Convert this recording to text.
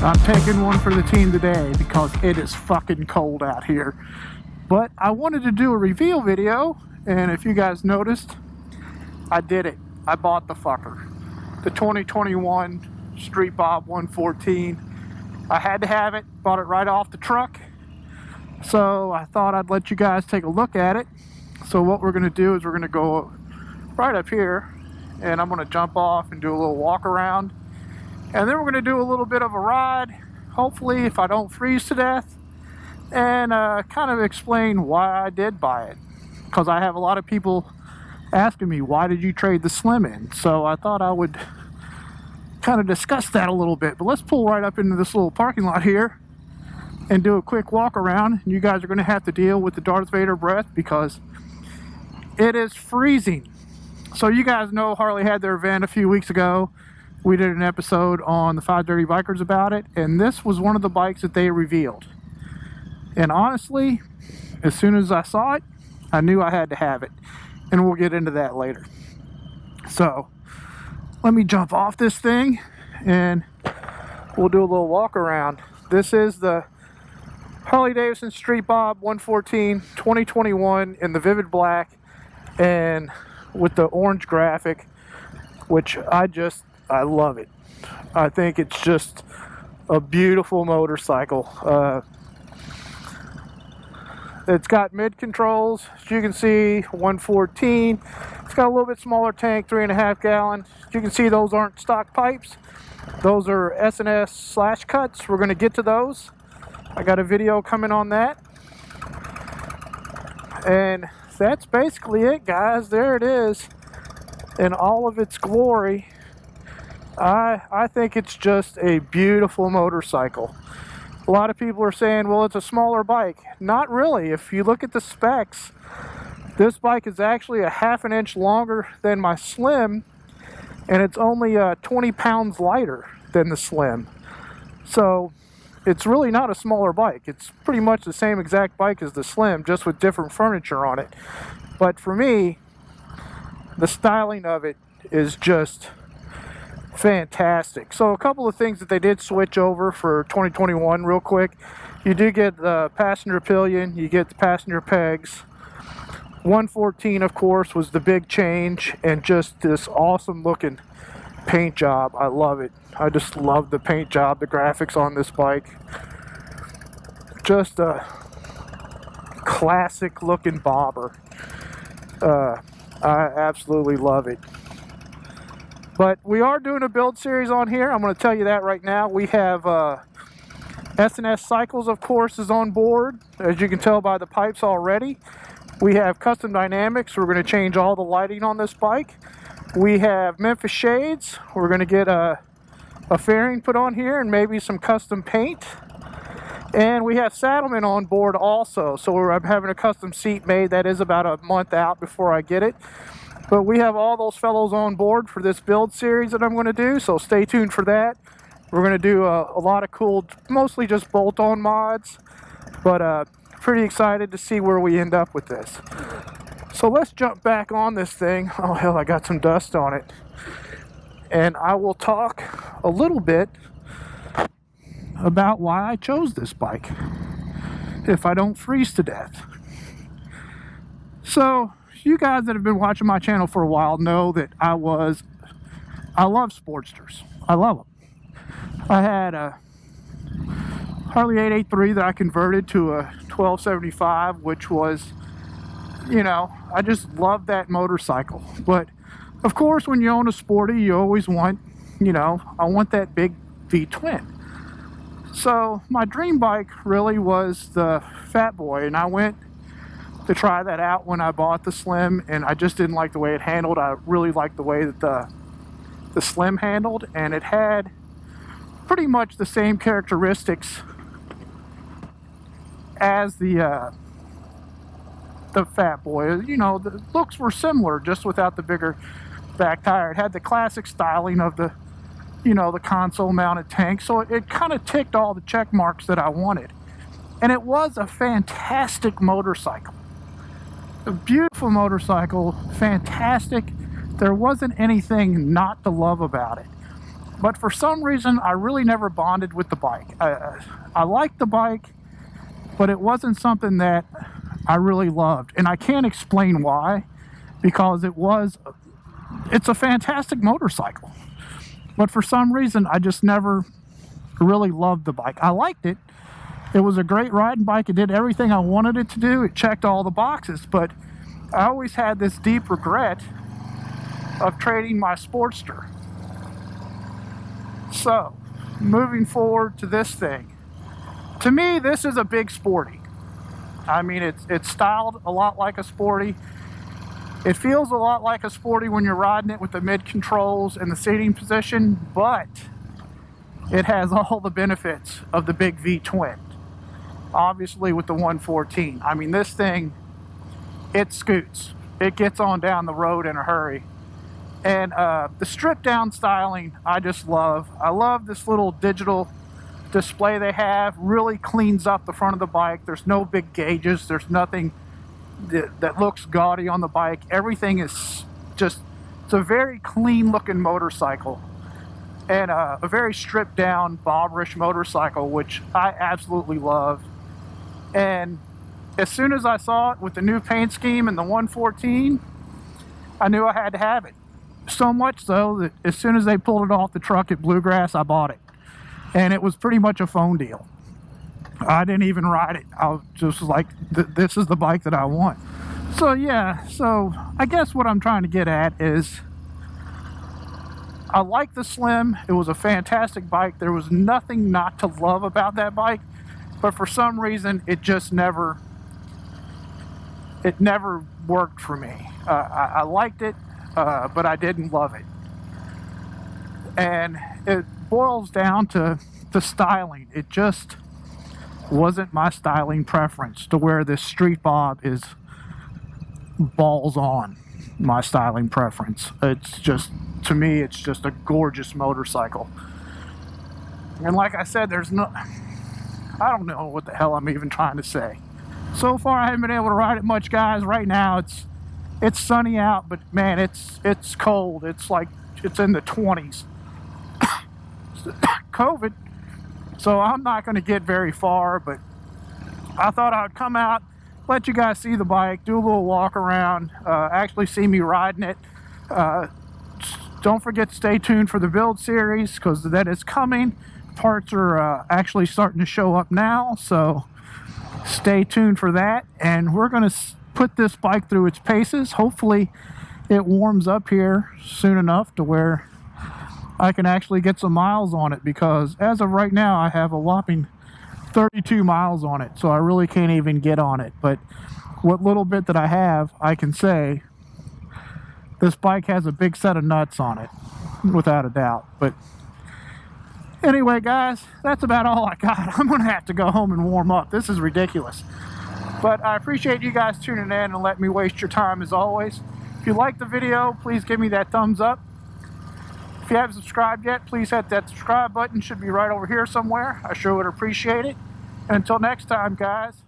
I'm taking one for the team today because it is fucking cold out here. But I wanted to do a reveal video, and if you guys noticed, I did it. I bought the fucker. The 2021 Street Bob 114. I had to have it, bought it right off the truck. So I thought I'd let you guys take a look at it. So what we're gonna do is we're gonna go right up here, and I'm gonna jump off and do a little walk around. And then we're going to do a little bit of a ride, hopefully if I don't freeze to death, and kind of explain why I did buy it. Because I have a lot of people asking me, why did you trade the Slim in? So I thought I would kind of discuss that a little bit. But let's pull right up into this little parking lot here and do a quick walk around. And you guys are going to have to deal with the Darth Vader breath because it is freezing. So you guys know Harley had their event a few weeks ago. We did an episode on the 5 Dirty Bikers about it, and this was one of the bikes that they revealed. And honestly, as soon as I saw it, I knew I had to have it. And we'll get into that later. So, let me jump off this thing, and we'll do a little walk around. This is the Harley Davidson Street Bob 114 2021 in the vivid black and with the orange graphic, which I love it. I think it's just a beautiful motorcycle. It's got mid controls, as you can see, 114. It's got a little bit smaller tank, 3.5 gallon. As you can see, those aren't stock pipes. Those are s&scyc cuts. We're going to get to those. I got a video coming on that. And that's basically it, guys. There it is in all of its glory. I think it's just a beautiful motorcycle. A lot of people are saying, well, it's a smaller bike. Not really. If you look at the specs, this bike is actually a half an inch longer than my Slim, and it's only 20 pounds lighter than the Slim. So it's really not a smaller bike. It's pretty much the same exact bike as the Slim, just with different furniture on it. But for me, the styling of it is just fantastic. So a couple of things that they did switch over for 2021 real quick. You do get the passenger pillion, you get the passenger pegs. 114, of course, was the big change, and just this awesome looking paint job. I love it. I just love the paint job, the graphics on this bike. Just a classic looking bobber. I absolutely love it. But we are doing a build series on here. I'm going to tell you that right now. We have s&s Cycles, of course, is on board, as you can tell by the pipes already. We have Custom Dynamics. We're going to change all the lighting on this bike. We have Memphis Shades. We're going to get a fairing put on here and maybe some custom paint. And we have Saddlemen on board also. So I'm having a custom seat made. That is about a month out before I get it. But we have all those fellows on board for this build series that I'm going to do, so stay tuned for that. We're going to do a lot of cool, mostly just bolt-on mods, but pretty excited to see where we end up with this. So let's jump back on this thing. Oh hell, I got some dust on it. And I will talk a little bit about why I chose this bike, if I don't freeze to death. So, you guys that have been watching my channel for a while know that I love Sportsters. I love them. I had a Harley 883 that I converted to a 1275, which was, you know, I just love that motorcycle. But of course, when you own a sporty, you always want, you know, I want that big V-twin. So my dream bike really was the Fat Boy, and I went to try that out when I bought the Slim, and I just didn't like the way it handled. I really liked the way that the Slim handled, and it had pretty much the same characteristics as the Fat Boy. You know, the looks were similar, just without the bigger back tire. It had the classic styling of the, you know, the console mounted tank, so it kind of ticked all the check marks that I wanted. And it was a fantastic motorcycle. A beautiful motorcycle, fantastic. There wasn't anything not to love about it. But for some reason, I really never bonded with the bike. I liked the bike, but it wasn't something that I really loved. And I can't explain why, because it's a fantastic motorcycle. But for some reason, I just never really loved the bike. I liked it. It was a great riding bike. It did everything I wanted it to do. It checked all the boxes. But I always had this deep regret of trading my Sportster. So, moving forward to this thing. To me, this is a big sporty. I mean, it's styled a lot like a sporty. It feels a lot like a sporty when you're riding it with the mid controls and the seating position, but it has all the benefits of the big V twin. Obviously with the 114. I mean, this thing, it scoots. It gets on down the road in a hurry. And the stripped down styling, I just love. I love this little digital display they have. Really cleans up the front of the bike. There's no big gauges. There's nothing that looks gaudy on the bike. Everything is just, it's a very clean looking motorcycle. And a very stripped down bobberish motorcycle, which I absolutely love. And as soon as I saw it with the new paint scheme and the 114, I knew I had to have it. So much so that as soon as they pulled it off the truck at Bluegrass, I bought it. And it was pretty much a phone deal. I didn't even ride it. I was just like, this is the bike that I want. So yeah, so I guess what I'm trying to get at is, I like the Slim. It was a fantastic bike. There was nothing not to love about that bike. But for some reason, it just never worked for me. I liked it, but I didn't love it. And it boils down to the styling. It just wasn't my styling preference, to where this Street Bob is balls on my styling preference. It's just, to me, it's just a gorgeous motorcycle. And like I said, I don't know what the hell I'm even trying to say. So far, I haven't been able to ride it much, guys. Right now, it's sunny out, but man, it's cold. It's like, it's in the 20s. COVID, so I'm not going to get very far, but I thought I would come out, let you guys see the bike, do a little walk around, actually see me riding it. Don't forget to stay tuned for the build series, because that is coming. Parts are actually starting to show up now, so stay tuned for that. And we're going to put this bike through its paces. Hopefully it warms up here soon enough to where I can actually get some miles on it, because as of right now I have a whopping 32 miles on it, so I really can't even get on it. But what little bit that I have, I can say this bike has a big set of nuts on it, without a doubt. But anyway, guys, that's about all I got. I'm gonna have to go home and warm up. This is ridiculous. But I appreciate you guys tuning in and letting me waste your time as always. If you liked the video, please give me that thumbs up. If you haven't subscribed yet, please hit that subscribe button. It should be right over here somewhere. I sure would appreciate it. And until next time, guys,